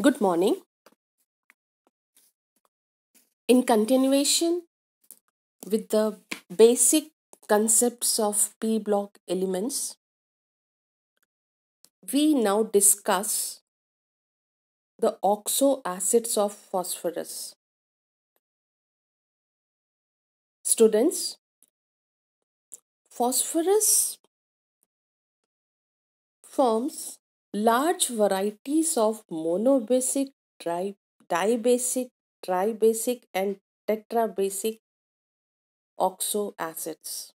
Good morning. In continuation with the basic concepts of P block elements, we now discuss the oxo acids of phosphorus. Students, phosphorus forms large varieties of monobasic, dibasic, tribasic, and tetrabasic oxo acids.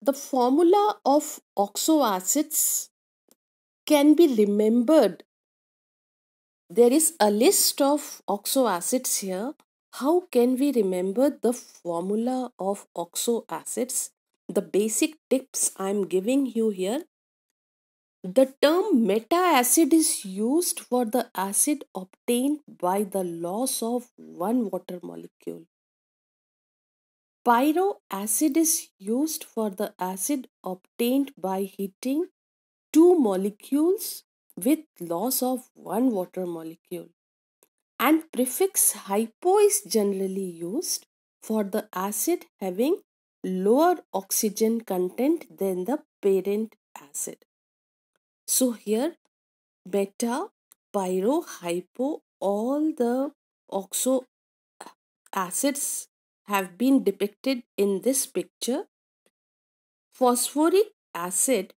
The formula of oxo acids can be remembered. There is a list of oxo acids here. How can we remember the formula of oxo acids? The basic tips I am giving you here. The term meta acid is used for the acid obtained by the loss of one water molecule. Pyro acid is used for the acid obtained by heating two molecules with loss of one water molecule. And prefix hypo is generally used for the acid having lower oxygen content than the parent acid. So here beta, pyro, hypo, all the oxo acids have been depicted in this picture. Phosphoric acid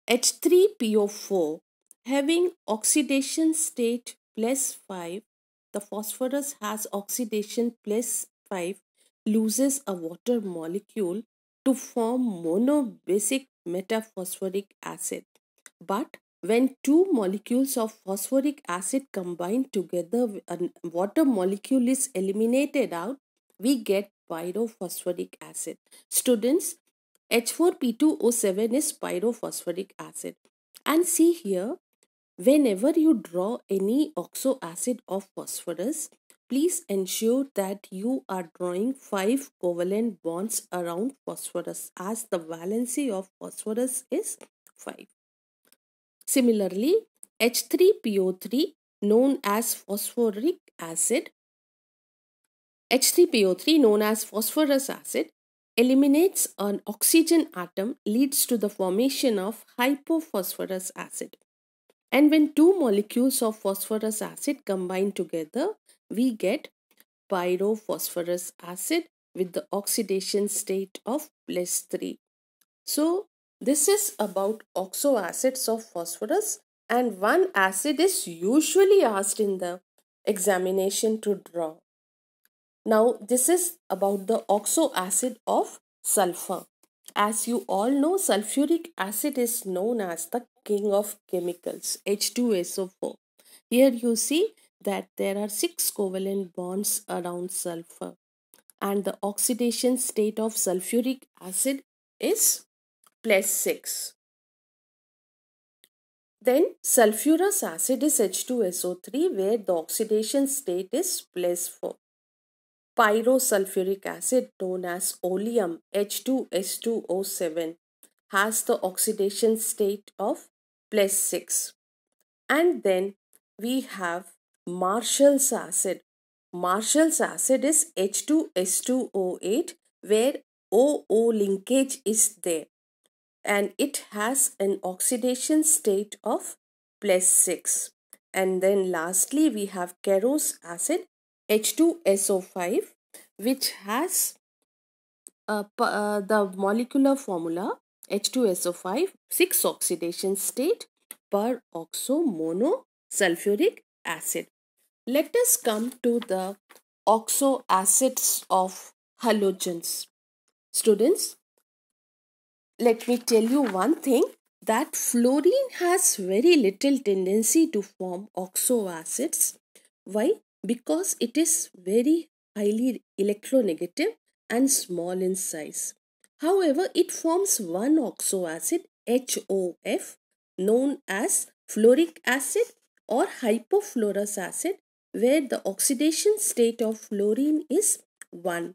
H3PO4 having oxidation state plus 5, the phosphorus has oxidation plus 5, loses a water molecule to form monobasic metaphosphoric acid. But when two molecules of phosphoric acid combine together, a water molecule is eliminated out, we get pyrophosphoric acid. Students, H4P2O7 is pyrophosphoric acid. And see here, whenever you draw any oxo acid of phosphorus, please ensure that you are drawing 5 covalent bonds around phosphorus as the valency of phosphorus is 5. Similarly, H3PO3 known as phosphoric acid, H3PO3 known as phosphorus acid eliminates an oxygen atom leads to the formation of hypophosphorus acid. And when two molecules of phosphorus acid combine together, we get pyrophosphorus acid with the oxidation state of plus 3. So, this is about oxo acids of phosphorus, and one acid is usually asked in the examination to draw. Now, this is about the oxo acid of sulfur. As you all know, sulfuric acid is known as the king of chemicals, H2SO4. Here you see that there are 6 covalent bonds around sulfur, and the oxidation state of sulfuric acid is plus 6. Then sulfurous acid is H2SO3 where the oxidation state is plus 4. Pyrosulfuric acid known as oleum H2S2O7 has the oxidation state of plus 6. And then we have Marshall's acid. Marshall's acid is H2S2O8 where OO linkage is there, and it has an oxidation state of plus 6. And then lastly we have Keros acid H2SO5 which has the molecular formula H2SO5 6 oxidation state per oxo monosulfuric acid. Let us come to the oxo acids of halogens. Students, let me tell you one thing, that fluorine has very little tendency to form oxo acids. Why? Because it is very highly electronegative and small in size. However, it forms one oxo acid HOF known as fluoric acid or hypofluorous acid where the oxidation state of fluorine is 1.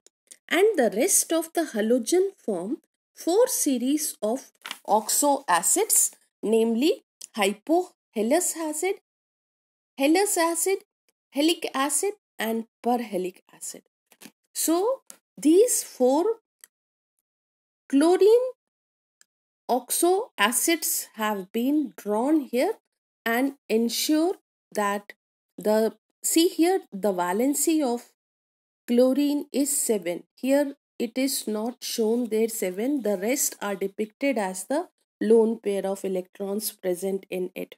and the rest of the halogen form four series of oxo acids, namely hypohelous acid, helous acid, helic acid, and perhelic acid. So these four chlorine oxo acids have been drawn here and ensure that the see here the valency of chlorine is 7. Here it is not shown there 7. The rest are depicted as the lone pair of electrons present in it.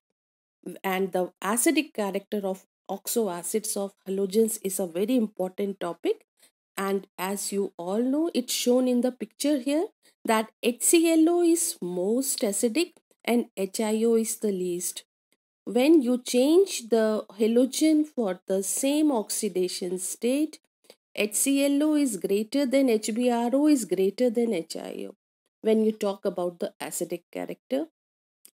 And the acidic character of oxo acids of halogens is a very important topic. And as you all know, it's shown in the picture here that HClO is most acidic and HIO is the least. When you change the halogen for the same oxidation state, HClO is greater than HBRO is greater than HIO. When you talk about the acidic character,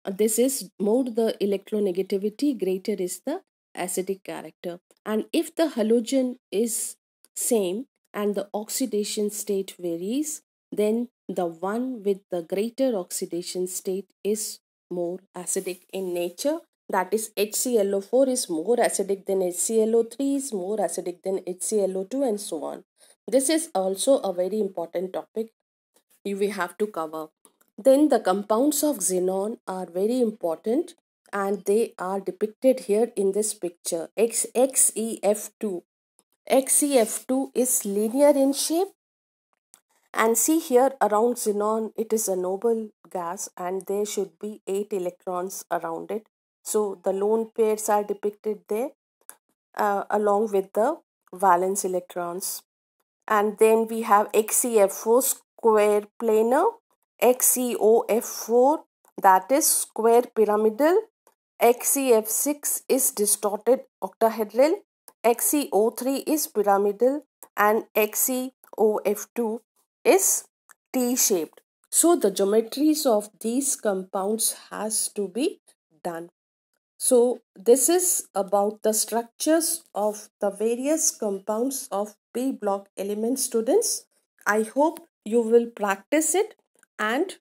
this is more the electronegativity, greater is the acidic character. And if the halogen is same and the oxidation state varies, then the one with the greater oxidation state is more acidic in nature. That is HClO4 is more acidic than HClO3 is more acidic than HClO2 and so on. This is also a very important topic we have to cover. Then the compounds of xenon are very important and they are depicted here in this picture. XEF2. XEF2 is linear in shape, and see here around xenon it is a noble gas and there should be 8 electrons around it. So the lone pairs are depicted there along with the valence electrons. And then we have XeF4 square planar, XeOF4 that is square pyramidal, XeF6 is distorted octahedral, XeO3 is pyramidal, and XeOF2 is T-shaped. So the geometries of these compounds has to be done. So this is about the structures of the various compounds of P block elements, students. I hope you will practice it and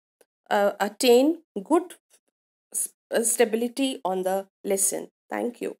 attain good stability on the lesson. Thank you.